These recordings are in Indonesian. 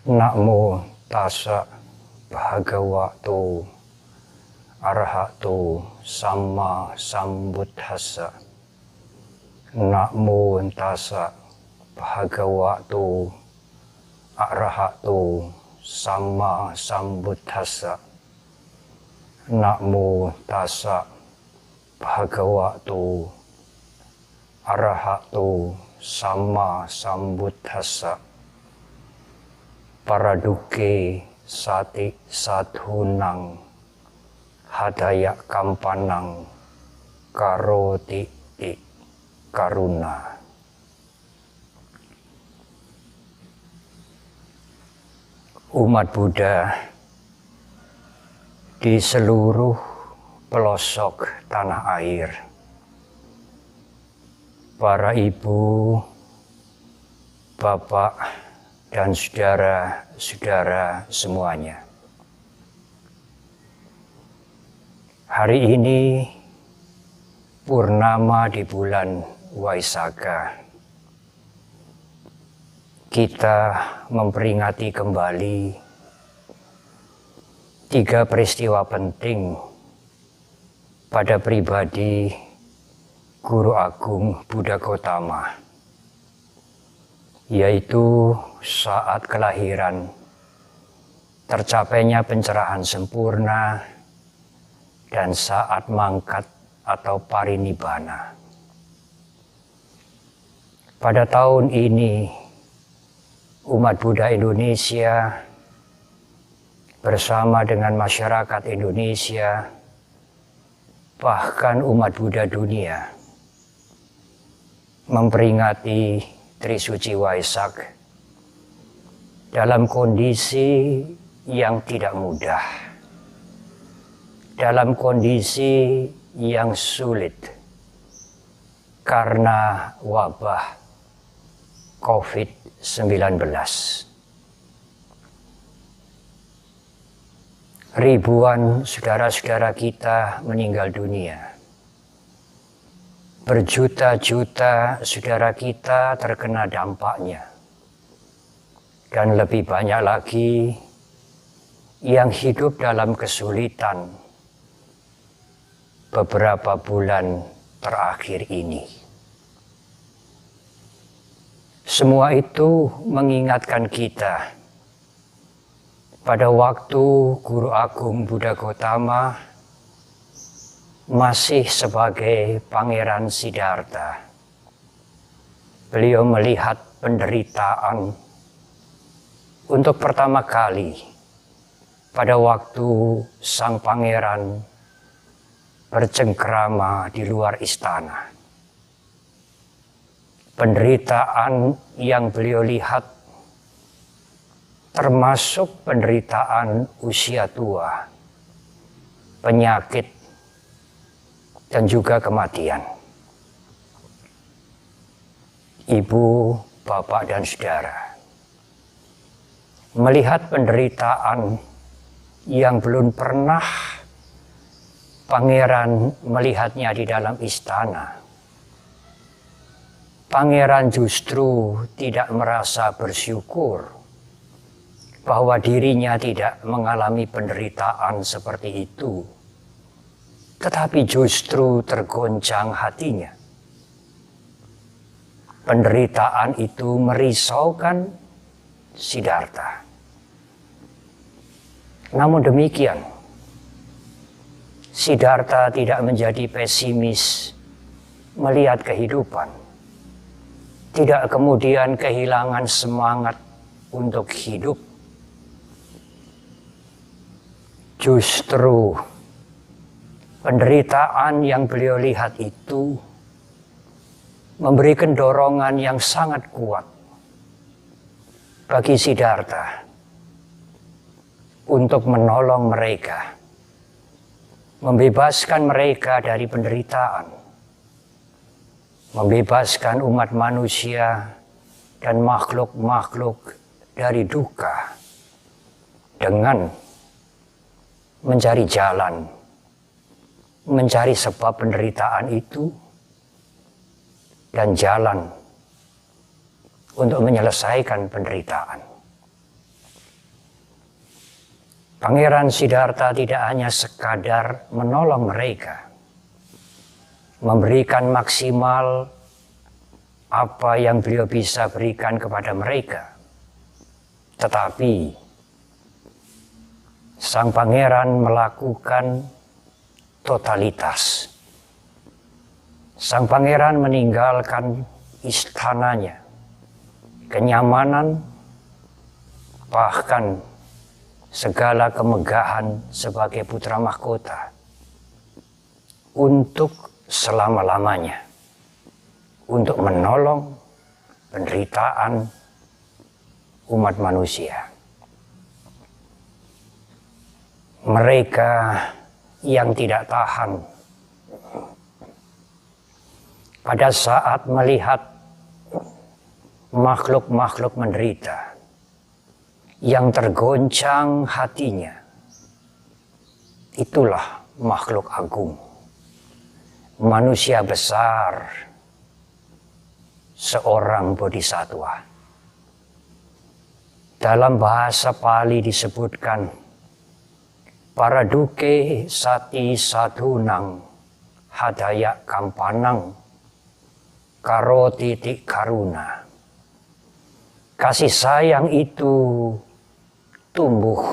Namo tassa bhagavato arahato sama sambuddhassa. Namo tassa bhagavato arahato sama sambuddhassa. Namo tassa bhagavato arahato sama sambuddhassa. Paraduke sati sadhunang hadaya kampanang karoti ti karuna. Umat Buddha di seluruh pelosok tanah air, para ibu, bapak, dan saudara-saudara semuanya. Hari ini purnama di bulan Waisakha. Kita memperingati kembali 3 peristiwa penting pada pribadi Guru Agung Buddha Gautama, yaitu saat kelahiran, tercapainya pencerahan sempurna, dan saat mangkat atau parinibbana. Pada tahun ini, umat Buddha Indonesia bersama dengan masyarakat Indonesia, bahkan umat Buddha dunia, memperingati Trisuci Waisak dalam kondisi yang tidak mudah, dalam kondisi yang sulit karena wabah COVID-19. Ribuan saudara-saudara kita meninggal dunia. Berjuta-juta saudara kita terkena dampaknya. Dan lebih banyak lagi yang hidup dalam kesulitan beberapa bulan terakhir ini. Semua itu mengingatkan kita pada waktu Guru Agung Buddha Gautama masih sebagai Pangeran Siddhartha. Beliau melihat penderitaan untuk pertama kali pada waktu sang pangeran bercengkrama di luar istana. Penderitaan yang beliau lihat termasuk penderitaan usia tua, penyakit, dan juga kematian. Ibu, bapak, dan saudara, melihat penderitaan yang belum pernah pangeran melihatnya di dalam istana. Pangeran justru tidak merasa bersyukur bahwa dirinya tidak mengalami penderitaan seperti itu, tetapi justru tergoncang hatinya. Penderitaan itu merisaukan Siddhartha. Namun demikian, Siddhartha tidak menjadi pesimis melihat kehidupan. Tidak kemudian kehilangan semangat untuk hidup. Justru penderitaan yang beliau lihat itu memberikan dorongan yang sangat kuat bagi Siddhartha untuk menolong mereka, membebaskan mereka dari penderitaan, membebaskan umat manusia dan makhluk-makhluk dari duka dengan mencari jalan, mencari sebab penderitaan itu, dan jalan untuk menyelesaikan penderitaan. Pangeran Siddhartha tidak hanya sekadar menolong mereka, memberikan maksimal apa yang beliau bisa berikan kepada mereka, tetapi sang pangeran melakukan totalitas. Sang pangeran meninggalkan istananya, kenyamanan, bahkan segala kemegahan sebagai putra mahkota untuk selama-lamanya, untuk menolong penderitaan umat manusia. Mereka yang tidak tahan pada saat melihat makhluk-makhluk menderita, yang tergoncang hatinya, itulah makhluk agung, manusia besar, seorang bodhisattva. Dalam bahasa Pali disebutkan, Paraduke sati sadhunang hadaya kampanang karo titik karuna. Kasih sayang itu tumbuh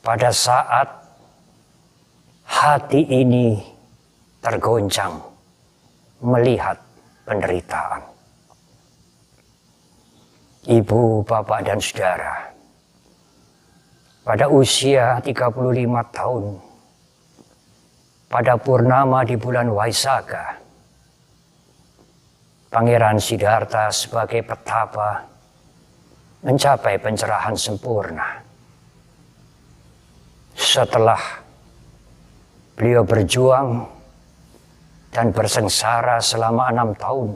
pada saat hati ini tergoncang melihat penderitaan. Ibu, bapak, dan saudara, pada usia 35 tahun, pada purnama di bulan Waisakha, Pangeran Siddhartha sebagai petapa mencapai pencerahan sempurna. Setelah beliau berjuang dan bersengsara selama 6 tahun,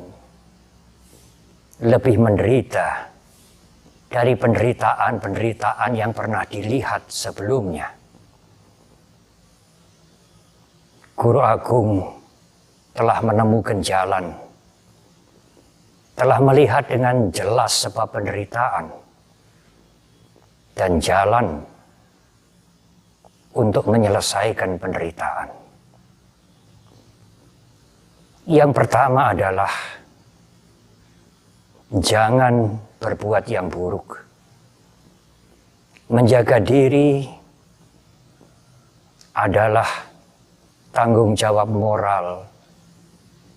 lebih menderita dari penderitaan-penderitaan yang pernah dilihat sebelumnya. Guru Agung telah menemukan jalan, telah melihat dengan jelas sebab penderitaan dan jalan untuk menyelesaikan penderitaan. Yang pertama adalah jangan berbuat yang buruk. Menjaga diri adalah tanggung jawab moral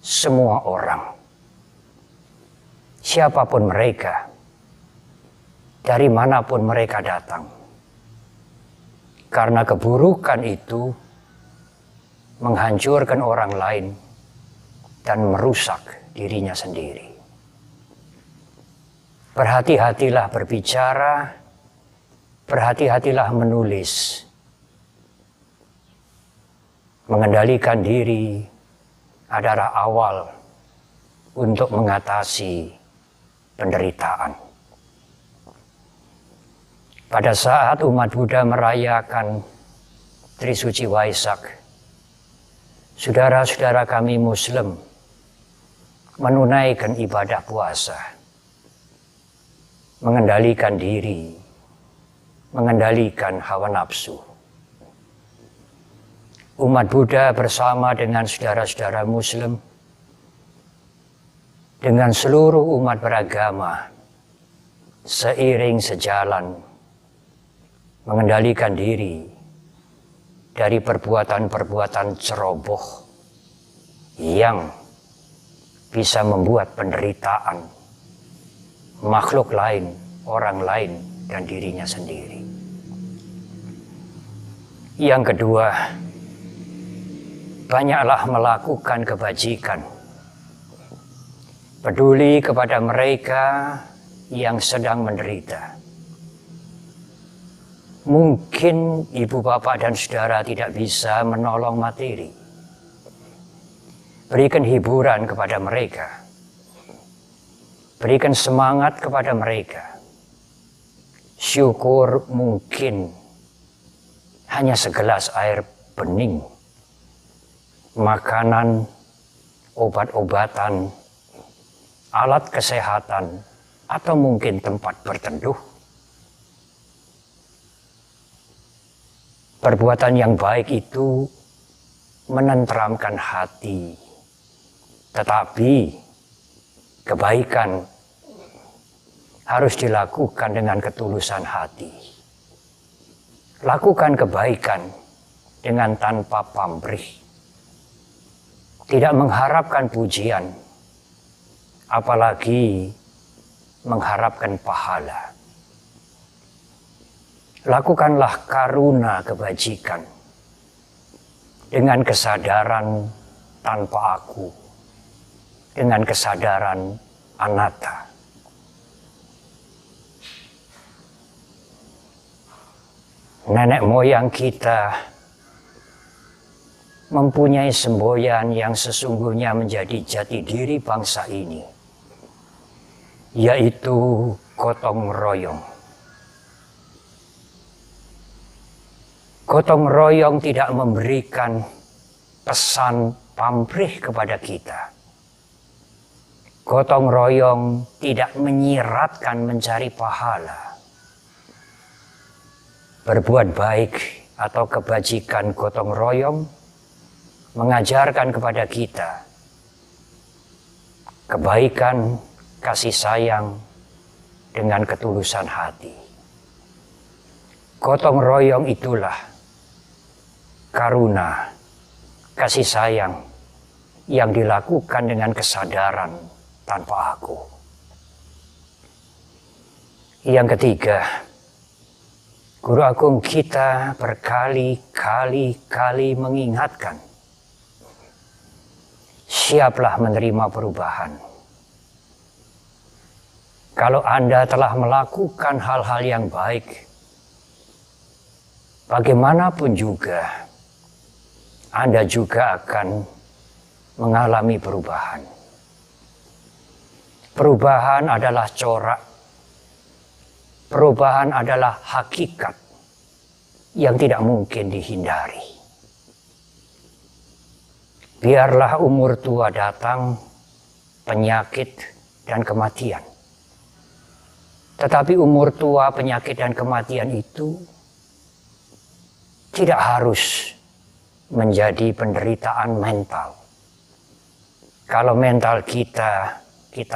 semua orang. Siapapun mereka, dari manapun mereka datang. Karena keburukan itu menghancurkan orang lain dan merusak dirinya sendiri. Berhati-hatilah berbicara, berhati-hatilah menulis. Mengendalikan diri adalah awal untuk mengatasi penderitaan. Pada saat umat Buddha merayakan Trisuci Waisak, saudara-saudara kami Muslim menunaikan ibadah puasa, mengendalikan diri, mengendalikan hawa nafsu. Umat Buddha bersama dengan saudara-saudara Muslim, dengan seluruh umat beragama, seiring sejalan, mengendalikan diri dari perbuatan-perbuatan ceroboh yang bisa membuat penderitaan makhluk lain, orang lain, dan dirinya sendiri. Yang kedua, banyaklah melakukan kebajikan. Peduli kepada mereka yang sedang menderita. Mungkin ibu, bapak, dan saudara tidak bisa menolong materi. Berikan hiburan kepada mereka. Berikan semangat kepada mereka. Syukur mungkin hanya segelas air bening, makanan, obat-obatan, alat kesehatan, atau mungkin tempat berteduh. Perbuatan yang baik itu menenteramkan hati, tetapi kebaikan harus dilakukan dengan ketulusan hati. Lakukan kebaikan dengan tanpa pamrih, tidak mengharapkan pujian, apalagi mengharapkan pahala. Lakukanlah karuna kebajikan dengan kesadaran tanpa aku, dengan kesadaran anatta. Nenek moyang kita mempunyai semboyan yang sesungguhnya menjadi jati diri bangsa ini, yaitu gotong royong. Gotong royong tidak memberikan pesan pamrih kepada kita. Gotong royong tidak menyiratkan mencari pahala. Berbuat baik atau kebajikan gotong royong mengajarkan kepada kita kebaikan, kasih sayang dengan ketulusan hati. Gotong royong itulah karuna, kasih sayang yang dilakukan dengan kesadaran tanpa aku. Yang ketiga, Guru Agung kita berkali-kali mengingatkan, siaplah menerima perubahan. Kalau Anda telah melakukan hal-hal yang baik, bagaimanapun juga, Anda juga akan mengalami perubahan. Perubahan adalah corak. Perubahan adalah hakikat yang tidak mungkin dihindari. Biarlah umur tua datang, penyakit dan kematian. Tetapi umur tua, penyakit dan kematian itu tidak harus menjadi penderitaan mental. Kalau mental kita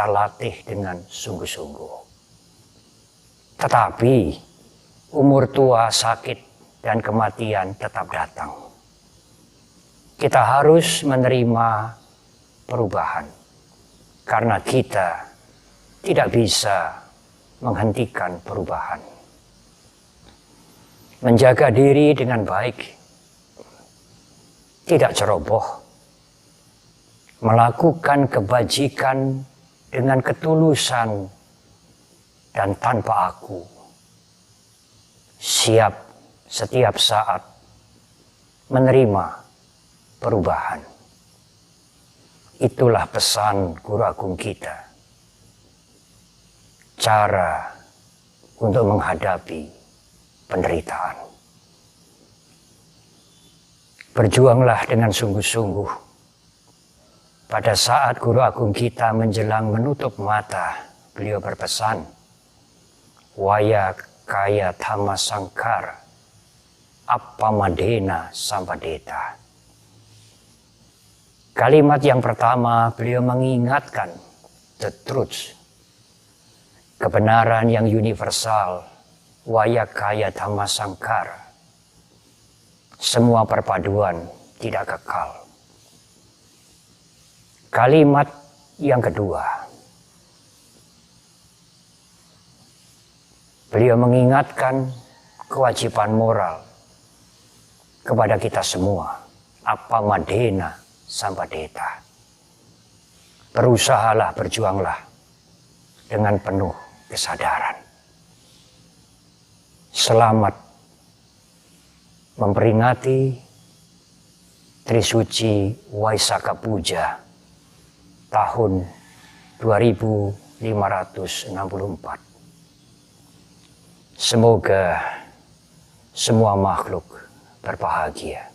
latih dengan sungguh-sungguh. Tetapi umur tua, sakit, dan kematian tetap datang. Kita harus menerima perubahan karena kita tidak bisa menghentikan perubahan. Menjaga diri dengan baik, tidak ceroboh, melakukan kebajikan dengan ketulusan dan tanpa aku, siap setiap saat menerima perubahan. Itulah pesan Guru Agung kita. Cara untuk menghadapi penderitaan. Berjuanglah dengan sungguh-sungguh. Pada saat Guru Agung kita menjelang menutup mata, beliau berpesan, Waya kaya dhamma sangkara, appamadena sampadeta. Kalimat yang pertama beliau mengingatkan the truth, kebenaran yang universal, waya kaya dhamma sangkara. Semua perpaduan tidak kekal. Kalimat yang kedua, beliau mengingatkan kewajiban moral kepada kita semua. Appamadena sampadeta. Berusahalah, berjuanglah dengan penuh kesadaran. Selamat memperingati Trisuci Waisakha Puja tahun 2564. Semoga semua makhluk berbahagia.